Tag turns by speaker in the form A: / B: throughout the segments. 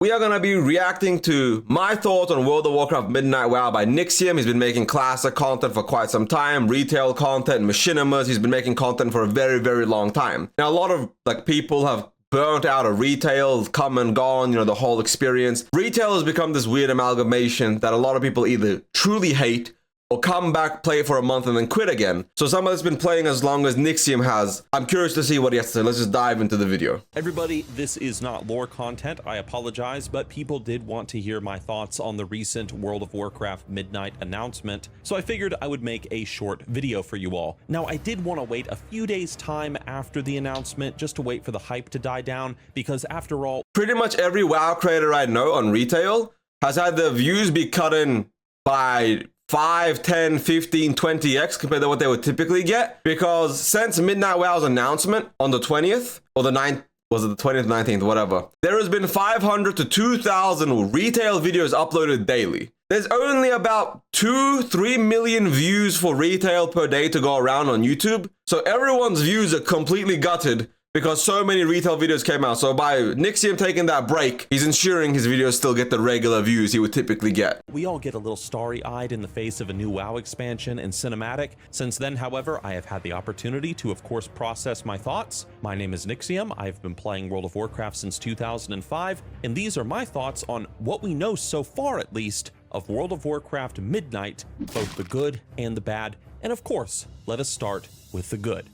A: we are going to be reacting to my thoughts on World of Warcraft Midnight WoW by Nixium. He's been making classic content for quite some time, retail content, machinimas. He's been making content for a very, very long time. Now, a lot of people have burnt out of retail, come and gone, the whole experience. Retail has become this weird amalgamation that a lot of people either truly hate or come back, play for a month, and then quit again. So someone that's been playing as long as Nixium has, I'm curious to see what he has to say. Let's just dive into the video.
B: Everybody, this is not lore content. I apologize, but people did want to hear my thoughts on the recent World of Warcraft Midnight announcement, so I figured I would make a short video for you all. Now, I did want to wait a few days' time after the announcement just to wait for the hype to die down, because after all,
A: pretty much every WoW creator I know on retail has had their views be cut in by 5, 10, 15, 20x compared to what they would typically get. Because since Midnight WoW's announcement on the 20th, or the 9th, was it the 20th, 19th, whatever, there has been 500 to 2,000 retail videos uploaded daily. There's only about 2-3 million views for retail per day to go around on YouTube. So everyone's views are completely gutted because so many retail videos came out. So by Nixium taking that break, he's ensuring his videos still get the regular views he would typically get.
B: We all get a little starry-eyed in the face of a new WoW expansion and cinematic. Since then, however, I have had the opportunity to, of course, process my thoughts. My name is Nixium. I've been playing World of Warcraft since 2005, and these are my thoughts on what we know so far, at least, of World of Warcraft Midnight, both the good and the bad. And of course, let us start with the good.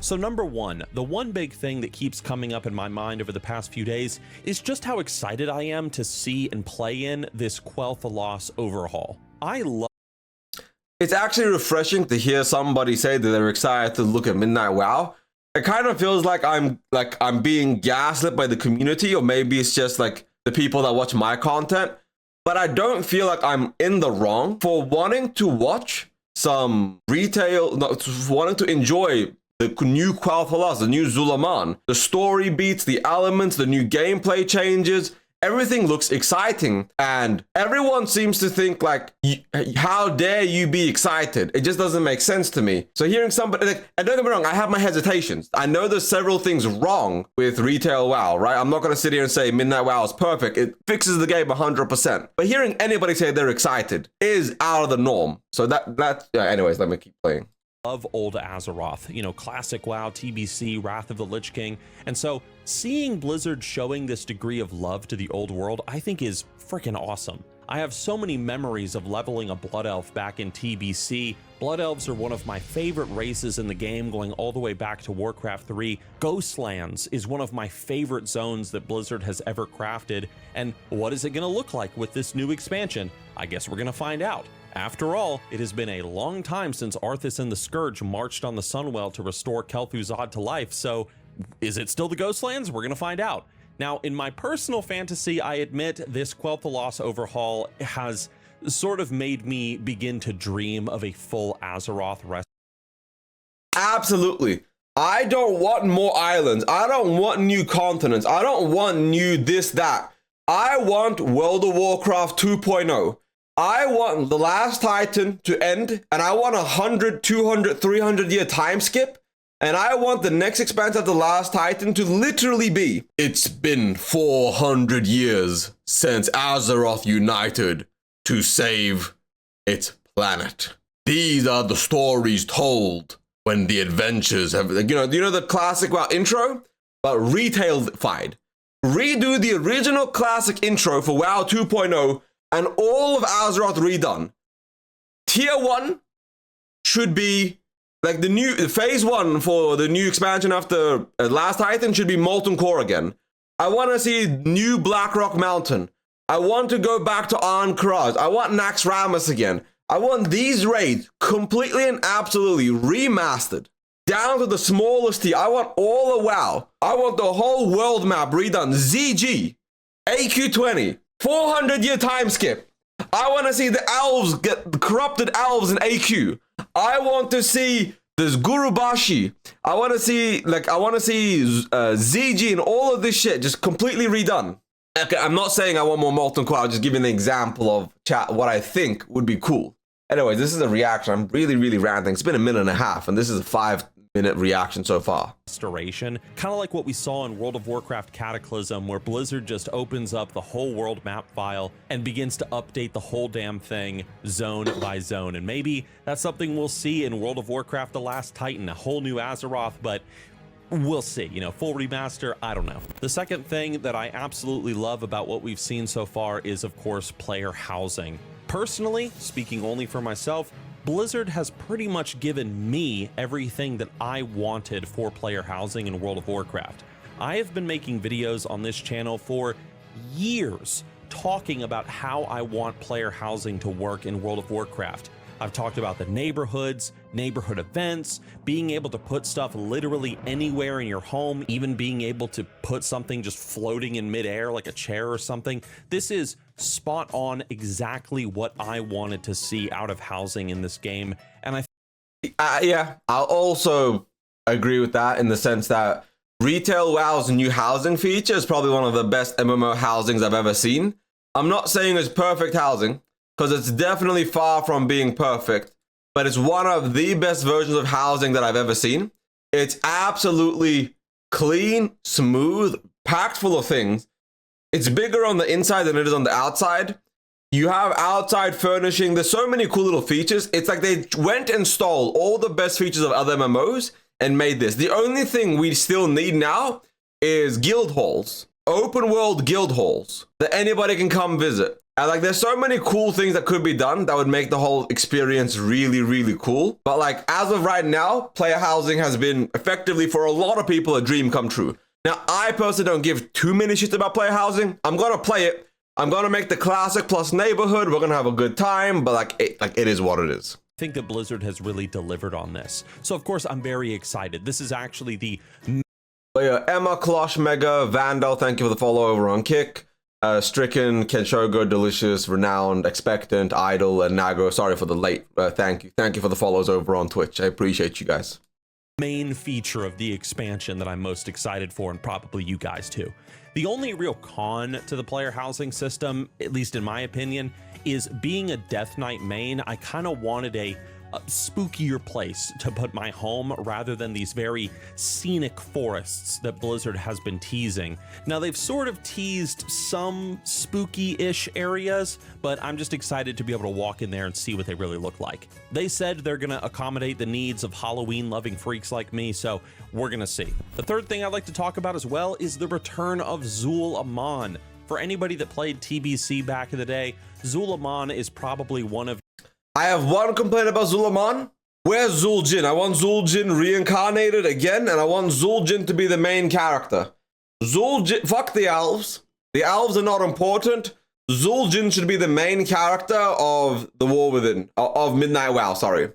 B: So number one, the one big thing that keeps coming up in my mind over the past few days is just how excited I am to see and play in this Quel'Thalas overhaul.
A: It's actually refreshing to hear somebody say that they're excited to look at Midnight WoW. It kind of feels like I'm being gaslit by the community, or maybe it's just like the people that watch my content. But I don't feel like I'm in the wrong for wanting to watch some retail, wanting to enjoy the new Quel'Thalas, the new Zulaman, the story beats, the elements, the new gameplay changes, everything looks exciting. And everyone seems to think like, how dare you be excited? It just doesn't make sense to me. So hearing somebody, and don't get me wrong, I have my hesitations. I know there's several things wrong with retail WoW, right? I'm not going to sit here and say Midnight WoW is perfect. It fixes the game 100%. But hearing anybody say they're excited is out of the norm. So anyways, let me keep playing.
B: Of old Azeroth, classic WoW, TBC, Wrath of the Lich King. And so seeing Blizzard showing this degree of love to the old world, I think is freaking awesome. I have so many memories of leveling a Blood Elf back in TBC. Blood Elves are one of my favorite races in the game, going all the way back to Warcraft 3. Ghostlands is one of my favorite zones that Blizzard has ever crafted. And what is it going to look like with this new expansion? I guess we're going to find out. After all, it has been a long time since Arthas and the Scourge marched on the Sunwell to restore Kel'Thuzad to life, so is it still the Ghostlands? We're going to find out. Now, in my personal fantasy, I admit this Quel'Thalas overhaul has sort of made me begin to dream of a full Azeroth rest.
A: Absolutely. I don't want more islands. I don't want new continents. I don't want new this, that. I want World of Warcraft 2.0. I want the last Titan to end, and I want 100, 200, 300 year time skip. And I want the next expansion of the last Titan to literally be, it's been 400 years since Azeroth united to save its planet. These are the stories told when the adventures have, you know the classic WoW intro, but retail-fied. Redo the original classic intro for WoW 2.0 and all of Azeroth redone. Tier 1 should be like the phase 1 for the new expansion after Last Titan should be Molten Core again. I want to see new Blackrock Mountain. I want to go back to Ankraz. I want Naxxramas again. I want these raids completely and absolutely remastered. Down to the smallest tier. I want all of WoW. I want the whole world map redone. ZG. AQ20. 400 year time skip. I want to see the elves get the corrupted elves in AQ. I want to see this Gurubashi. I want to see ZG and all of this shit just completely redone. Okay, I'm not saying I want more Molten Core. I'm just giving an example of what I think would be cool. Anyway, this is a reaction. I'm really ranting. It's been a minute and a half, and this is a 5 minute reaction so far.
B: Restoration, kind of like what we saw in World of Warcraft Cataclysm, where Blizzard just opens up the whole world map file and begins to update the whole damn thing zone by zone. And maybe that's something we'll see in World of Warcraft The Last Titan, a whole new Azeroth, but we'll see. You know, full remaster, I don't know. The second thing that I absolutely love about what we've seen so far is, of course, player housing. Personally, speaking only for myself, Blizzard has pretty much given me everything that I wanted for player housing in World of Warcraft. I have been making videos on this channel for years talking about how I want player housing to work in World of Warcraft. I've talked about the neighborhoods, neighborhood events, being able to put stuff literally anywhere in your home, even being able to put something just floating in midair like a chair or something. This is spot on exactly what I wanted to see out of housing in this game. And
A: yeah, I'll also agree with that in the sense that Retail WoW's new housing feature is probably one of the best MMO housings I've ever seen. I'm not saying it's perfect housing, because it's definitely far from being perfect, but it's one of the best versions of housing that I've ever seen. It's absolutely clean, smooth, packed full of things. It's bigger on the inside than it is on the outside. You have outside furnishing. There's so many cool little features. It's like they went and stole all the best features of other MMOs and made this. The only thing we still need now is guild halls, open world guild halls that anybody can come visit. And like, there's so many cool things that could be done that would make the whole experience really, really cool. But like, as of right now, player housing has been effectively, for a lot of people, a dream come true. Now, I personally don't give too many shits about player housing. I'm gonna play it. I'm gonna make the classic plus neighborhood. We're gonna have a good time, but it is what it is.
B: I think that Blizzard has really delivered on this. So of course, I'm very excited. This is actually the...
A: But yeah, Emma, Klosh, Mega, Vandal, thank you for the follow over on Kick. Stricken, Kenshogo, Delicious, Renowned, Expectant, Idol, and Nago. Sorry for the late. Thank you for the follows over on Twitch. I appreciate you guys.
B: Main feature of the expansion that I'm most excited for, and probably you guys too. The only real con to the player housing system, at least in my opinion, is being a Death Knight main. I kind of wanted a spookier place to put my home rather than these very scenic forests that Blizzard has been teasing. Now, they've sort of teased some spooky-ish areas, but I'm just excited to be able to walk in there and see what they really look like. They said they're going to accommodate the needs of Halloween-loving freaks like me, so we're going to see. The third thing I'd like to talk about as well is the return of Zul-Aman. For anybody that played TBC back in the day, Zul-Aman is probably one of...
A: I have one complaint about Zul-Aman. Where's Zul'jin? I want Zul'jin reincarnated again, and I want Zul'jin to be the main character. Zul'jin, fuck the elves. The elves are not important. Zul'jin should be the main character of the War Within, of Midnight WoW, sorry.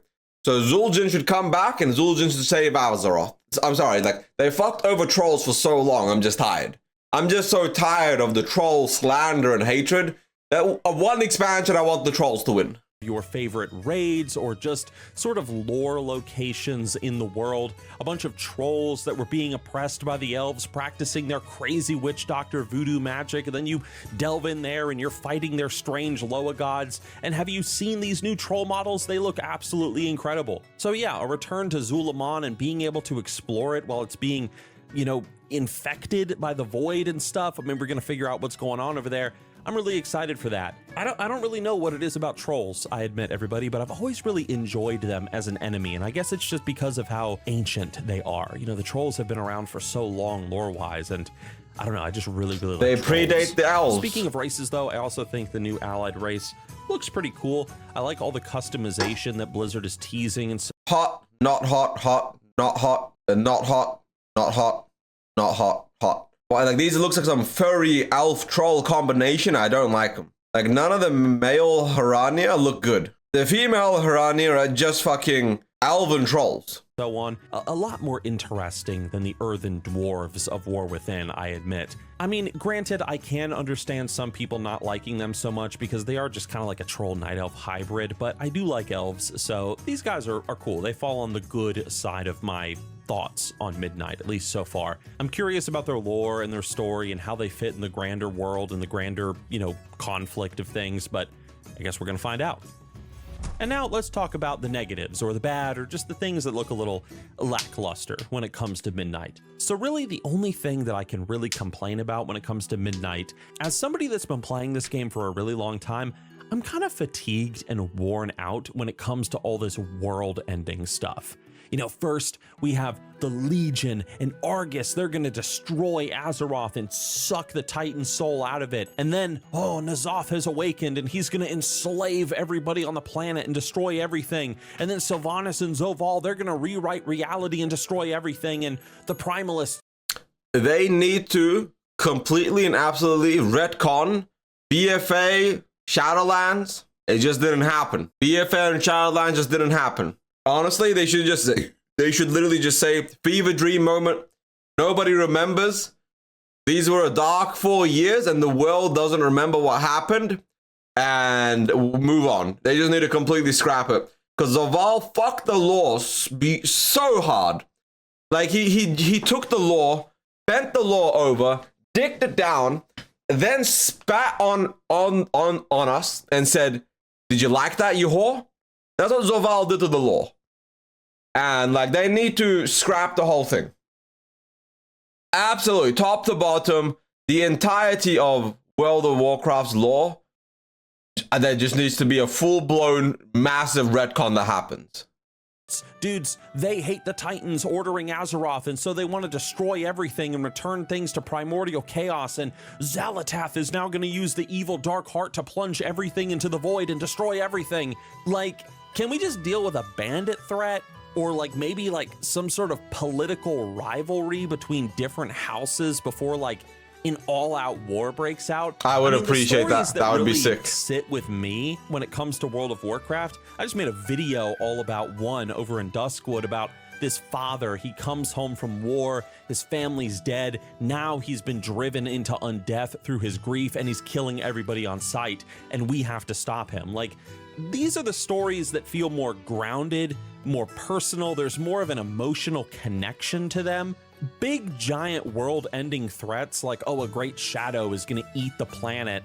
A: So Zul'jin should come back, and Zul'jin should save Azeroth. I'm sorry, like, they fucked over trolls for so long, I'm just tired. I'm just so tired of the troll slander and hatred. One expansion, I want the trolls to win.
B: Your favorite raids or just sort of lore locations in the world. A bunch of trolls that were being oppressed by the elves, practicing their crazy witch doctor voodoo magic, and then you delve in there and you're fighting their strange Loa gods. And have you seen these new troll models? They look absolutely incredible. So yeah, a return to Zul-Aman and being able to explore it while it's being, you know, infected by the void and stuff. I mean, we're gonna figure out what's going on over there. I'm really excited for that. I don't really know what it is about trolls, I admit, everybody, but I've always really enjoyed them as an enemy, and I guess it's just because of how ancient they are. You know, the trolls have been around for so long lore-wise, and I don't know, I just really like
A: they
B: trolls.
A: Predate the elves.
B: Speaking of races, though, I also think the new allied race looks pretty cool. I like all the customization that Blizzard is teasing and so.
A: Hot, not hot, hot, not hot, not hot, not hot, not hot, hot. Well, like, these looks like some furry elf troll combination. I don't like them. Like, none of the male Harania look good. The female Harania are just fucking elven trolls.
B: So on. A lot more interesting than the earthen dwarves of War Within, I admit. I mean, granted, I can understand some people not liking them so much because they are just kind of like a troll night elf hybrid, but I do like elves, so these guys are cool. They fall on the good side of my thoughts on Midnight, at least so far. I'm curious about their lore and their story and how they fit in the grander world and the grander, you know, conflict of things, but I guess we're gonna find out. And now let's talk about the negatives, or the bad, or just the things that look a little lackluster when it comes to Midnight. So really the only thing that I can really complain about when it comes to Midnight, as somebody that's been playing this game for a really long time, I'm kind of fatigued and worn out when it comes to all this world-ending stuff. You know, first we have the Legion and Argus. They're going to destroy Azeroth and suck the Titan soul out of it. And then, oh, N'Zoth has awakened and he's going to enslave everybody on the planet and destroy everything. And then Sylvanas and Zoval, they're going to rewrite reality and destroy everything. And the Primalists,
A: they need to completely and absolutely retcon BFA Shadowlands. It just didn't happen. BFA and Shadowlands just didn't happen. Honestly, they should literally just say fever dream moment. Nobody remembers. These were a dark 4 years and the world doesn't remember what happened, and move on. They just need to completely scrap it. Because Zoval fucked the law so hard. Like he took the law, bent the law over, dicked it down, then spat on us and said, "Did you like that, you whore?" That's what Zoval did to the law. And like, they need to scrap the whole thing. Absolutely, top to bottom, the entirety of World of Warcraft's lore, and there just needs to be a full-blown massive retcon that happens.
B: dudes, they hate the Titans ordering Azeroth, and so they want to destroy everything and return things to primordial chaos, and Xal'atath is now going to use the evil dark heart to plunge everything into the void and destroy everything. Like, can we just deal with a bandit threat? Or like maybe like some sort of political rivalry between different houses before like an all-out war breaks out?
A: I would appreciate that. That would
B: really
A: be sick.
B: Sit with me when it comes to World of Warcraft. I just made a video all about one over in Duskwood about this father. He comes home from war, his family's dead, now he's been driven into undeath through his grief, and he's killing everybody on sight, and we have to stop him. Like, these are the stories that feel more grounded, more personal. There's more of an emotional connection to them. Big giant world-ending threats like, oh, a great shadow is gonna eat the planet.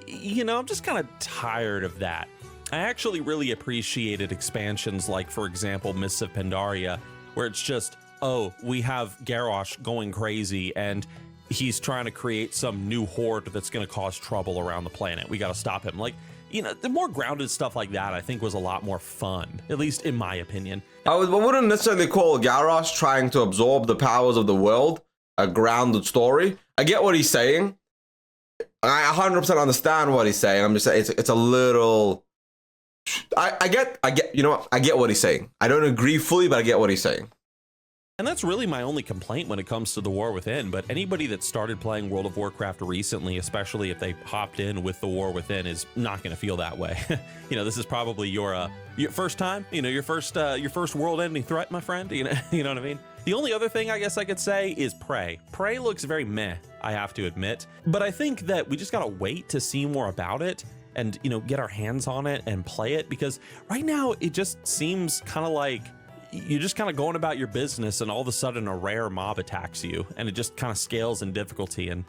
B: You know, I'm just kind of tired of that. I actually really appreciated expansions like, for example, Mists of Pandaria, where it's just, oh, we have Garrosh going crazy and he's trying to create some new horde that's gonna cause trouble around the planet. We gotta stop him. Like, you know, the more grounded stuff like that, I think, was a lot more fun, at least in my opinion.
A: I wouldn't necessarily call Garrosh trying to absorb the powers of the world a grounded story. I get what he's saying. I 100% understand what he's saying. I'm just saying it's a little... I get, you know what? I get what he's saying. I don't agree fully, but I get what he's saying.
B: And that's really my only complaint when it comes to the War Within, but anybody that started playing World of Warcraft recently, especially if they hopped in with the War Within, is not going to feel that way. You know, this is probably your first time, you know, your first world-ending threat, my friend, you know what I mean? The only other thing I guess I could say is Prey. Prey looks very meh, I have to admit, but I think that we just gotta wait to see more about it and, you know, get our hands on it and play it, because right now it just seems kind of like you're just kind of going about your business and all of a sudden a rare mob attacks you and it just kind of scales in difficulty. And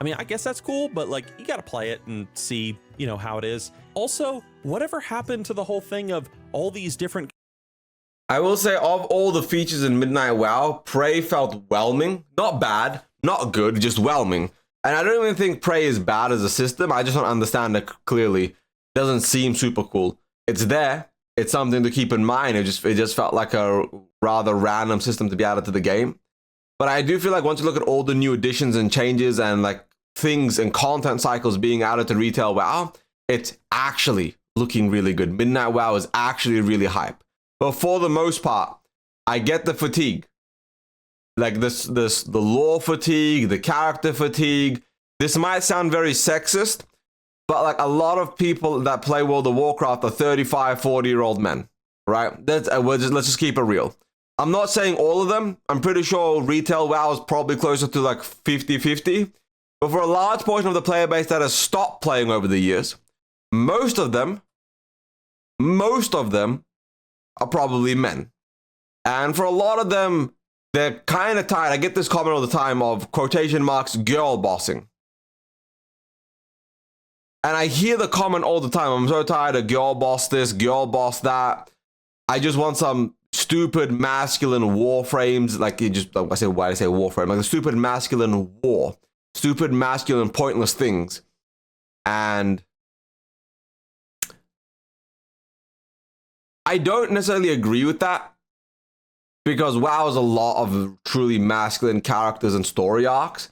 B: I mean, I guess that's cool, but like, you got to play it and see, you know, how it is. Also, whatever happened to the whole thing of all these different...
A: I will say, of all the features in Midnight WoW, Prey felt whelming. Not bad, not good, just whelming. And I don't even think Prey is bad as a system. I just don't understand it clearly. It doesn't seem super cool. It's there. It's something to keep in mind. It just felt like a rather random system to be added to the game. But I do feel like once you look at all the new additions and changes and like things and content cycles being added to retail WoW, it's actually looking really good. Midnight WoW is actually really hype. But for the most part, I get the fatigue. Like the lore fatigue, the character fatigue. This might sound very sexist, but like a lot of people that play World of Warcraft are 35, 40-year-old men, right? Let's just keep it real. I'm not saying all of them. I'm pretty sure retail WoW is probably closer to like 50-50. But for a large portion of the player base that has stopped playing over the years, most of them are probably men. And for a lot of them, they're kind of tired. I get this comment all the time of quotation marks girl bossing. And I hear the comment all the time. I'm so tired of girl boss this, girl boss that. I just want some stupid masculine warframes. Like it just, like I say, why I say warframe? Like a stupid masculine war, stupid masculine pointless things. And I don't necessarily agree with that, because WoW has a lot of truly masculine characters and story arcs.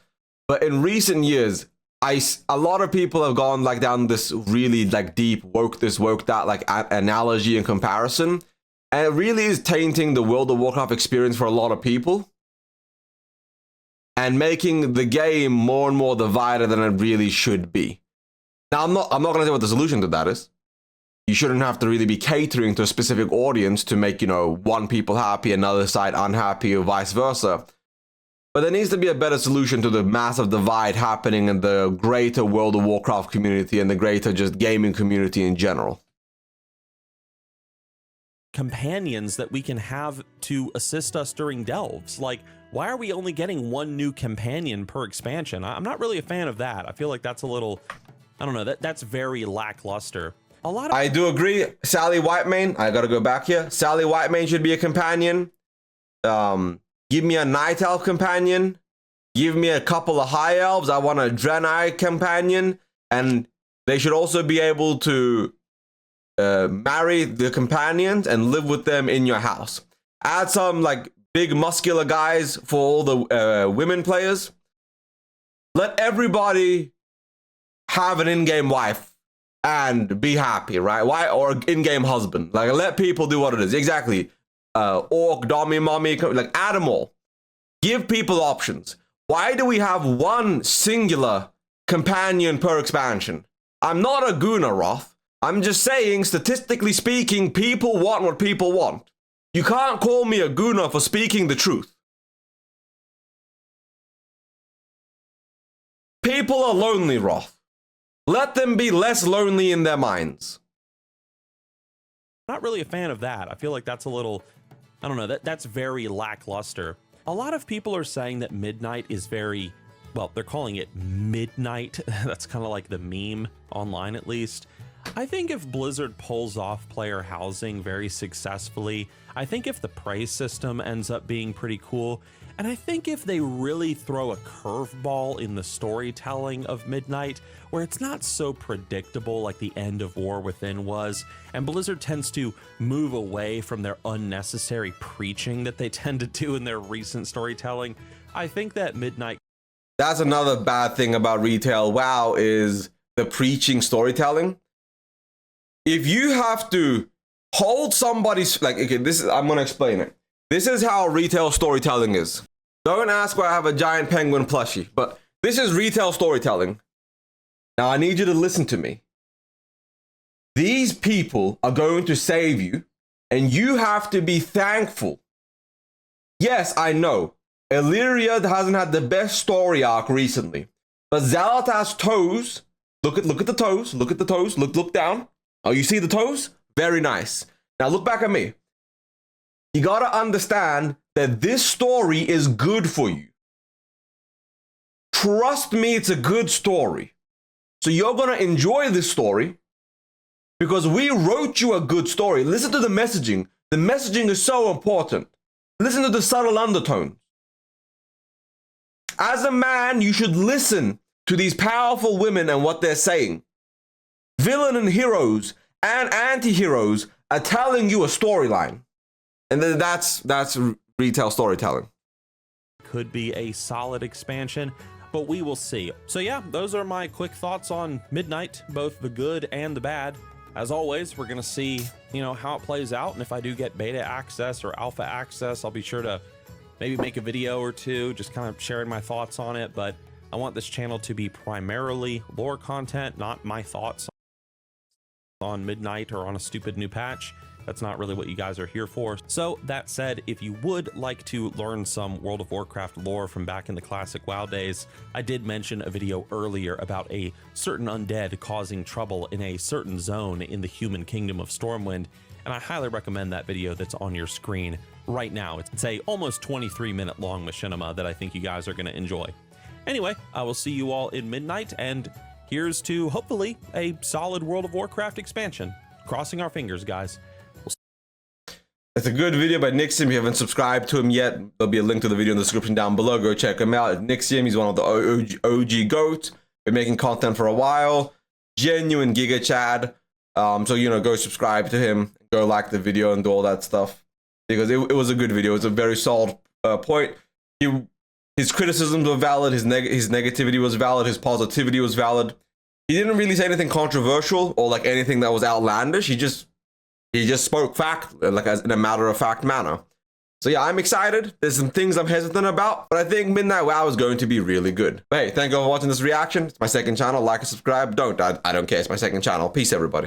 A: But in recent years, a lot of people have gone like down this really like deep woke this, woke that, like analogy and comparison. And it really is tainting the World of Warcraft experience for a lot of people, and making the game more and more divided than it really should be. Now, I'm not going to say what the solution to that is. You shouldn't have to really be catering to a specific audience to make, you know, one people happy, another side unhappy, or vice versa. But there needs to be a better solution to the massive divide happening in the greater World of Warcraft community and the greater just gaming community in general.
B: Companions that we can have to assist us during delves. Like, why are we only getting one new companion per expansion? I'm not really a fan of that. I feel like that's a little, I don't know, that's very lackluster. I do agree. Sally Whitemane, I gotta go back here. Sally Whitemane should be a companion. Give me a Night Elf companion. Give me a couple of High Elves. I want a Draenei companion. And they should also be able to marry the companions and live with them in your house. Add some like big muscular guys for all the women players. Let everybody have an in-game wife and be happy, right? Why? Or in-game husband. Like, let people do what it is. Exactly. Orc, Dommy, Mommy, like, add them all. Give people options. Why do we have one singular companion per expansion? I'm not a Goonaroth. I'm just saying, statistically speaking, people want what people want. You can't call me a Gooner for speaking the truth. People are lonely, Roth. Let them be less lonely in their minds. Not really a fan of that. I feel like that's a little, I don't know, that's very lackluster. A lot of people are saying that Midnight is very, well, they're calling it Midnight. That's kind of like the meme online, at least. I think if Blizzard pulls off player housing very successfully, I think if the price system ends up being pretty cool, and I think if they really throw a curveball in the storytelling of Midnight, where it's not so predictable like the end of War Within was, and Blizzard tends to move away from their unnecessary preaching that they tend to do in their recent storytelling, I think that Midnight...
A: That's another bad thing about retail WoW, is the preaching storytelling. If you have to hold somebody's, like, okay, I'm going to explain it. This is how retail storytelling is. Don't ask why I have a giant penguin plushie, but this is retail storytelling. Now I need you to listen to me. These people are going to save you, and you have to be thankful. Yes, I know. Illyria hasn't had the best story arc recently, but Xalata's toes, look at the toes, look at the toes, look down. Oh, you see the toes? Very nice. Now look back at me. You gotta understand that this story is good for you. Trust me, it's a good story. So you're gonna enjoy this story because we wrote you a good story. Listen to the messaging. The messaging is so important. Listen to the subtle undertones. As a man, you should listen to these powerful women and what they're saying. Villain and heroes and anti-heroes are telling you a storyline. And then that's retail storytelling.
B: Could be a solid expansion, but we will see. So yeah, those are my quick thoughts on Midnight, both the good and the bad. As always, we're gonna see, how it plays out, and if I do get beta access or alpha access, I'll be sure to maybe make a video or two, just kind of sharing my thoughts on it. But I want this channel to be primarily lore content, not my thoughts on Midnight or on a stupid new patch. That's not really what you guys are here for. So that said, if you would like to learn some World of Warcraft lore from back in the classic WoW days, I did mention a video earlier about a certain undead causing trouble in a certain zone in the human kingdom of Stormwind, and I highly recommend that video that's on your screen right now. It's a almost 23-minute long machinima that I think you guys are going to enjoy. Anyway, I will see you all in Midnight, and here's to hopefully a solid World of Warcraft expansion. Crossing our fingers, guys.
A: It's a good video by Nixium. If you haven't subscribed to him yet, there'll be a link to the video in the description down below. Go check him out. Nixium, he's one of the OG GOATs. Been making content for a while. Genuine Giga Chad. So, you know, go subscribe to him. Go like the video and do all that stuff. Because it was a good video. It was a very solid point. His criticisms were valid. His negativity was valid. His positivity was valid. He didn't really say anything controversial or like anything that was outlandish. He just spoke fact, like as in a matter of fact manner. So yeah, I'm excited. There's some things I'm hesitant about, but I think Midnight WoW is going to be really good. But hey, thank you for watching this reaction. It's my second channel. Like and subscribe. I don't care. It's my second channel. Peace, everybody.